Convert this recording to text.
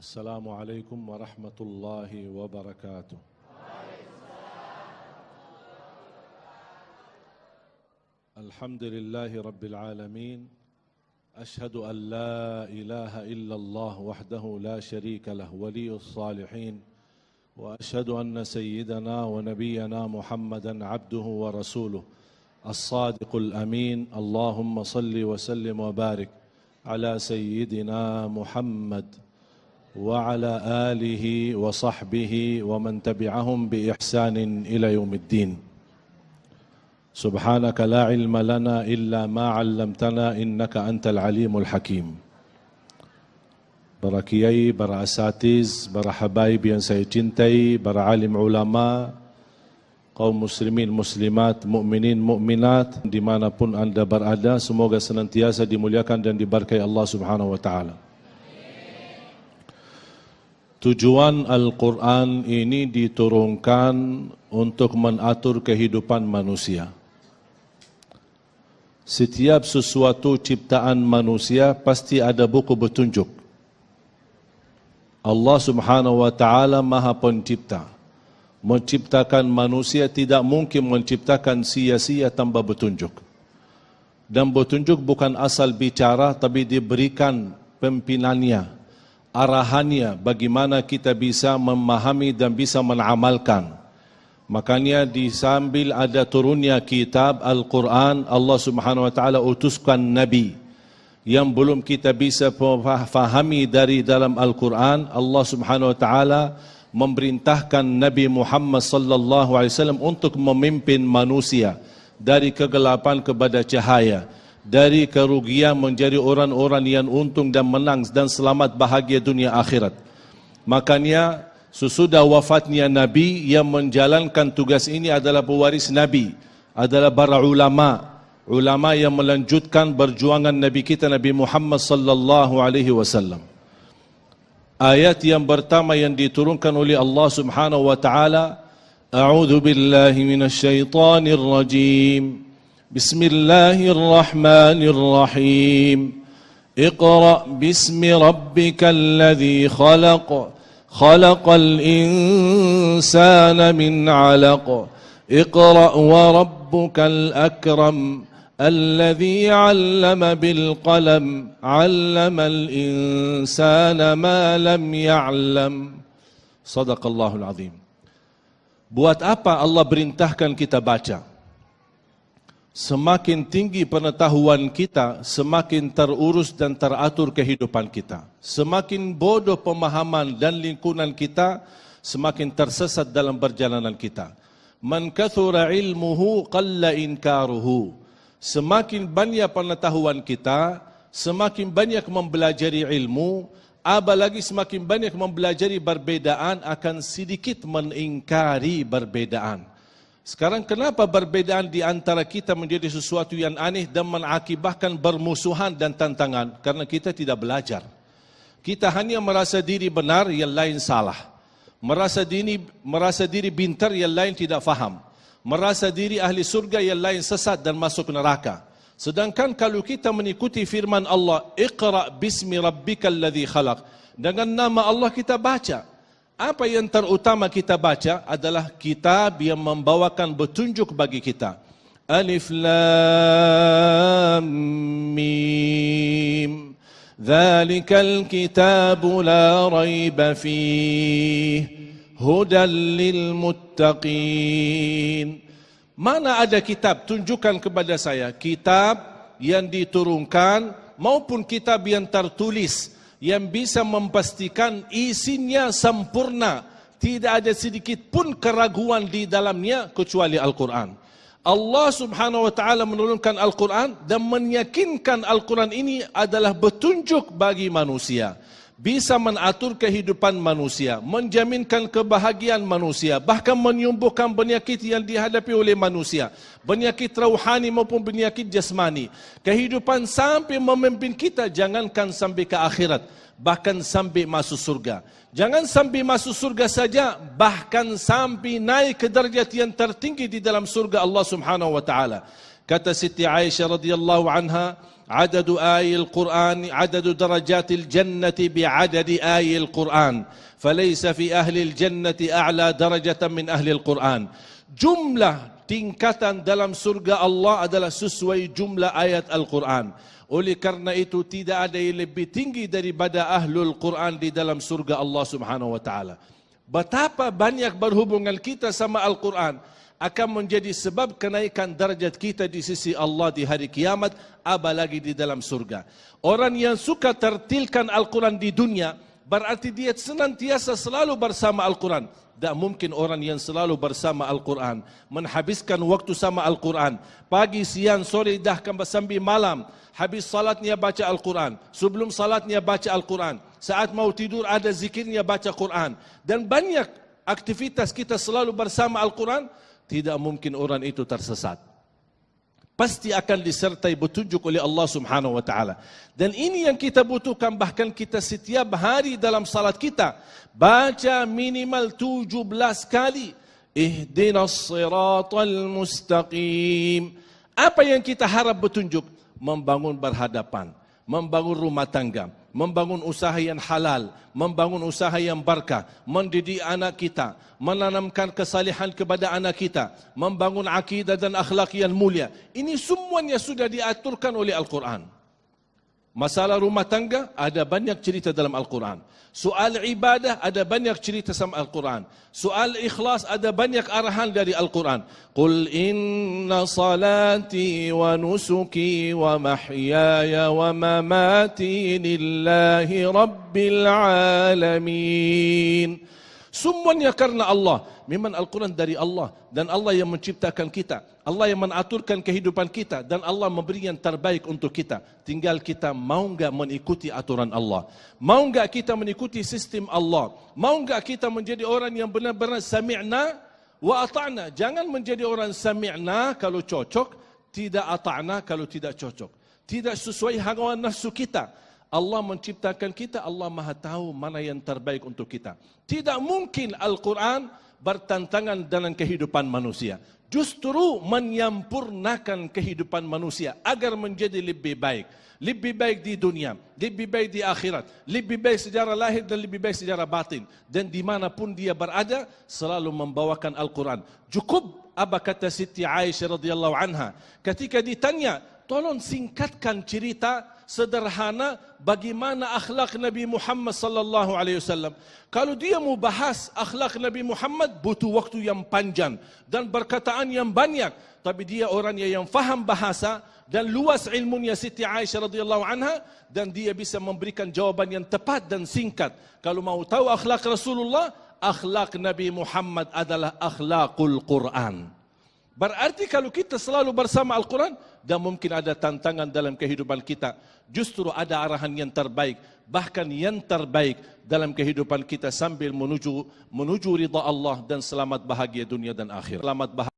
السلام عليكم ورحمة الله وبركاته. الحمد لله رب العالمين. أشهد أن لا إله إلا الله وحده لا شريك له ولي الصالحين، وأشهد أن سيدنا ونبينا محمدا عبده ورسوله الصادق الأمين. اللهم صل وسلم وبارك على سيدنا محمد وعلى آله وصحبه ومن تبعهم بإحسان إلى يوم الدين. سبحانك لا علم لنا إلا ما علمتنا إنك أنت العليم الحكيم. Para kiai, para asatiz, para habaib yang saya cintai, para alim ulama, kaum muslimin, muslimat, mukminin, mukminat, dimanapun anda berada, semoga senantiasa dimuliakan dan diberkahi Allah Subhanahu wa Ta'ala. Tujuan Al-Quran ini diturunkan untuk mengatur kehidupan manusia. Setiap sesuatu ciptaan manusia pasti ada buku petunjuk. Allah Subhanahu wa Ta'ala Maha Pencipta. Menciptakan manusia tidak mungkin menciptakan sia-sia tanpa petunjuk. Dan petunjuk bukan asal bicara, tapi diberikan pimpinannya, arahannya, bagaimana kita bisa memahami dan bisa mengamalkan. Makanya disambil ada turunnya kitab Al-Quran, Allah Subhanahu wa Ta'ala utuskan Nabi. Yang belum kita bisa fahami dari dalam Al-Quran, Allah Subhanahu wa Ta'ala memerintahkan Nabi Muhammad sallallahu alaihi wasallam untuk memimpin manusia dari kegelapan kepada cahaya, dari kerugian menjadi orang-orang yang untung dan menang dan selamat bahagia dunia akhirat. Makanya sesudah wafatnya Nabi, yang menjalankan tugas ini adalah pewaris Nabi, adalah para ulama, ulama yang melanjutkan perjuangan Nabi kita Nabi Muhammad sallallahu alaihi wasallam. Ayat yang pertama yang diturunkan oleh Allah Subhanahu wa Ta'ala, A'udzu billahi minasy syaithanir rajim. Bismillahirrahmanirrahim. Iqra bismi rabbikal ladzi khalaq. Khalaqal insana min 'alaq. Iqra wa rabbukal akram. الذي علم بالقلم علم الإنسان ما لم يعلم. Sadaqallahul azim. Buat apa Allah perintahkan kita baca? Semakin tinggi pengetahuan kita, semakin terurus dan teratur kehidupan kita. Semakin bodoh pemahaman dan lingkungan kita, semakin tersesat dalam perjalanan kita. Man kathura ilmuhu qalla inkaruhu. Semakin banyak pengetahuan kita, semakin banyak mempelajari ilmu, apalagi semakin banyak mempelajari perbedaan, akan sedikit mengingkari perbedaan. Sekarang kenapa perbedaan di antara kita menjadi sesuatu yang aneh dan mengakibatkan bermusuhan dan tantangan? Karena kita tidak belajar. Kita hanya merasa diri benar, yang lain salah. Merasa diri pintar, yang lain tidak faham. Merasa diri ahli surga, yang lain sesat dan masuk neraka. Sedangkan kalau kita mengikuti firman Allah, Iqra bismi rabbikal ladzi khalaq, dengan nama Allah kita baca. Apa yang terutama kita baca adalah kitab yang membawakan petunjuk bagi kita. Alif Lam Mim. Dzalikal kitabu la raiba fihi. Hudan lil muttaqin. Mana ada kitab? Tunjukkan kepada saya kitab yang diturunkan maupun kitab yang tertulis yang bisa memastikan isinya sempurna, tidak ada sedikit pun keraguan di dalamnya kecuali Al-Quran. Allah Subhanahu wa Ta'ala menurunkan Al-Quran dan meyakinkan Al-Quran ini adalah petunjuk bagi manusia. Bisa mengatur kehidupan manusia, menjaminkan kebahagiaan manusia, bahkan menyembuhkan penyakit yang dihadapi oleh manusia, penyakit rohani maupun penyakit jasmani. Kehidupan sampai memimpin kita, jangankan sampai ke akhirat, bahkan sampai masuk surga. Jangan sampai masuk surga saja, bahkan sampai naik ke derajat yang tertinggi di dalam surga Allah Subhanahu wa Ta'ala. Kata Siti Aisyah radhiyallahu anha, adadu ayil Quran, adadu darajatil jannati bi'adadi ayil Quran. Falaysa fi ahli jannati a'la darajatan min ahli Quran. Jumlah tingkatan dalam surga Allah adalah sesuai jumlah ayat Al-Quran. Oleh karena itu tidak ada yang lebih tinggi daripada ahlul Quran di dalam surga Allah Subhanahu wa taala. Betapa banyak berhubungan kita sama Al-Quran akan menjadi sebab kenaikan darjat kita di sisi Allah di hari kiamat, apalagi di dalam surga. Orang yang suka tertilkan Al-Quran di dunia, berarti dia senantiasa selalu bersama Al-Quran. Tak mungkin orang yang selalu bersama Al-Quran, menghabiskan waktu sama Al-Quran, pagi, siang, sore, bahkan sampai malam, habis salatnya baca Al-Quran, sebelum salatnya baca Al-Quran, saat mau tidur ada zikirnya baca Quran, dan banyak aktivitas kita selalu bersama Al-Quran. Tidak mungkin orang itu tersesat. Pasti akan disertai petunjuk oleh Allah Subhanahu wa taala. Dan ini yang kita butuhkan, bahkan kita setiap hari dalam salat kita baca minimal 17 kali ihdinas siratal mustaqim. Apa yang kita harap petunjuk? Membangun berhadapan, membangun rumah tangga, membangun usaha yang halal, membangun usaha yang berkah, mendidik anak kita, menanamkan kesalihan kepada anak kita, membangun akidah dan akhlak yang mulia. Ini semuanya sudah diaturkan oleh Al-Quran. Masalah rumah tangga ada banyak cerita dalam Al-Quran. Soal ibadah ada banyak cerita sama Al-Quran. Soal ikhlas ada banyak arahan dari Al-Quran. Qul inna salati wa nusuki wa mahyaya wa mamati lillahi rabbil alamin. Semuanya karena Allah. Memang Al-Quran dari Allah, dan Allah yang menciptakan kita, Allah yang mengaturkan kehidupan kita, dan Allah memberi yang terbaik untuk kita. Tinggal kita mau enggak mengikuti aturan Allah, mau enggak kita mengikuti sistem Allah, mau enggak kita menjadi orang yang benar-benar sami'na wa ata'na. Jangan menjadi orang sami'na kalau cocok, tidak ata'na kalau tidak cocok, tidak sesuai hawa nafsu kita. Allah menciptakan kita, Allah Maha tahu mana yang terbaik untuk kita. Tidak mungkin Al-Quran bertentangan dengan kehidupan manusia. Justru menyampurnakan kehidupan manusia agar menjadi lebih baik. Lebih baik di dunia, lebih baik di akhirat, lebih baik secara lahir dan lebih baik secara batin. Dan dimanapun dia berada, selalu membawakan Al-Quran. Cukup apa kata Siti Aisyah radhiyallahu anha ketika ditanya, tolong singkatkan cerita sederhana bagaimana akhlak Nabi Muhammad sallallahu alaihi wasallam. Kalau dia mau bahas akhlak Nabi Muhammad butuh waktu yang panjang dan perkataan yang banyak, tapi dia orang yang faham bahasa dan luas ilmunya Siti Aisyah radhiyallahu anha, dan dia bisa memberikan jawaban yang tepat dan singkat. Kalau mau tahu akhlak Rasulullah, akhlak Nabi Muhammad adalah akhlakul Quran. Berarti kalau kita selalu bersama Al-Quran, dan mungkin ada tantangan dalam kehidupan kita, justru ada arahan yang terbaik, bahkan yang terbaik dalam kehidupan kita sambil menuju ridha Allah dan selamat bahagia dunia dan akhirat. Selamat bahagia.